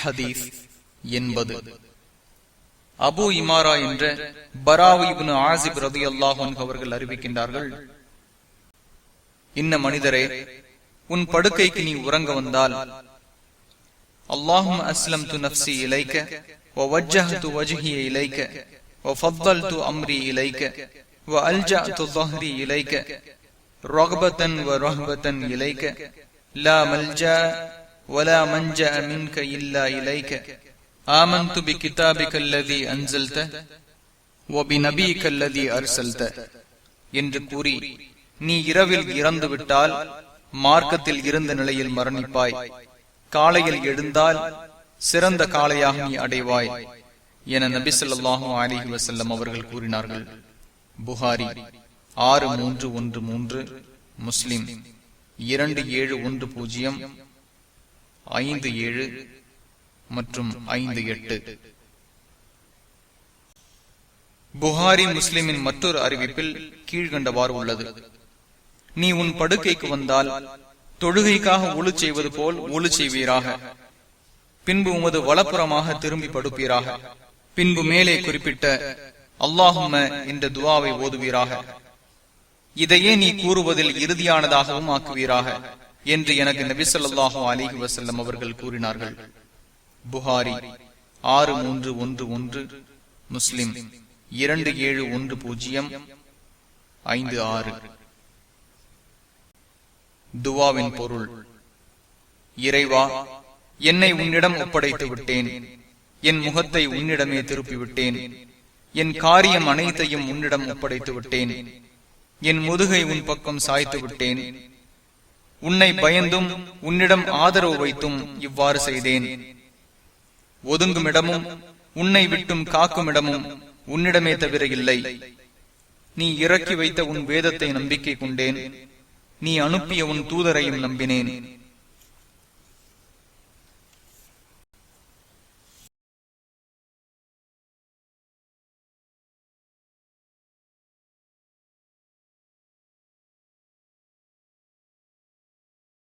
ஹதீஸ் 80. அபு இமாரா என்ற பராவு இப்னு ஆசிப் ரலியல்லாஹு அன்ஹு அவர்கள் அறிவிக்கின்றார்கள், இன்ன மனிதரே, உன் படுக்கைக்கு நீ உறங்க வந்தால், அல்லாஹும்ம அஸ்லம்து நஃப்ஸி இலைக்க வ வஜ்ஜஹது வஜ்ஹிய இலைக்க வ ஃபத்தல்து அம்ரி இலைக்க வ அல்ஜஅது ظஹ்ரி இலைக்க ரக்பத்தன் வ ரஹ்பத்தன் இலைக்க லா மல்ஜா வலா மன்ஜா மின்க இல்லா இலைக்க ஆமன்து பிகிதாபிக அல்லதி அன்ஸல்த வ பிநபியிக அல்லதி அர்ஸல்த என்று கூறி, நீ இரவில் இறந்து விட்டால் மார்க்கத்தில் இருந்த நிலையில் மரணிப்பாய். காலையில் எழுந்தால் சிறந்த காலையாக நீ அடைவாய் என நபி ஸல்லல்லாஹு அலைஹி வஸல்லம் அவர்கள் கூறினார்கள். புகாரி 6313, முஸ்லிம் 2710, 57 மற்றும் 58. புகாரி முஸ்லிமின் மற்றொரு அறிவிப்பில் கீழ்கண்டவாறு உள்ளது: நீ உன் படுக்கைக்கு வந்தால் தொழுகைக்காக ஒழு செய்வது போல் ஒழு செய்வீராக. பின்பு உமது வலப்புறமாக திரும்பி படுப்பீராக. பின்பு மேலே குறிப்பிட்ட அல்லாஹும்ம என்ற துஆவை ஓதுவீராக. இதையே நீ கூறுவதில் இறுதியானதாகவும் ஆக்குவீராக என்று எனக்கு நபி ஸல்லல்லாஹு அலைஹி வஸல்லம் அவர்கள் கூறினார்கள். புகாரி 6311, முஸ்லிம் 2710, 56. துவாவின் பொருள்: இறைவா, என்னை உன்னிடம் ஒப்படைத்து விட்டேன். என் முகத்தை உன்னிடமே திருப்பிவிட்டேன். என் காரியம் அனைத்தையும் உன்னிடம் ஒப்படைத்து விட்டேன். என் முதுகை உன் பக்கம் சாய்த்து விட்டேன். உன்னை பயந்தும் உன்னிடம் ஆதரவு வைத்தும் இவ்வாறு செய்தேன். ஒதுங்கும் இடமும் உன்னை விட்டும் காக்கும் இடமும் உன்னிடமே தவிர இல்லை. நீ இறக்கி வைத்த உன் வேதத்தை நம்பிக்கை கொண்டேன். நீ அனுப்பிய உன் தூதரையும் நம்பினேன்.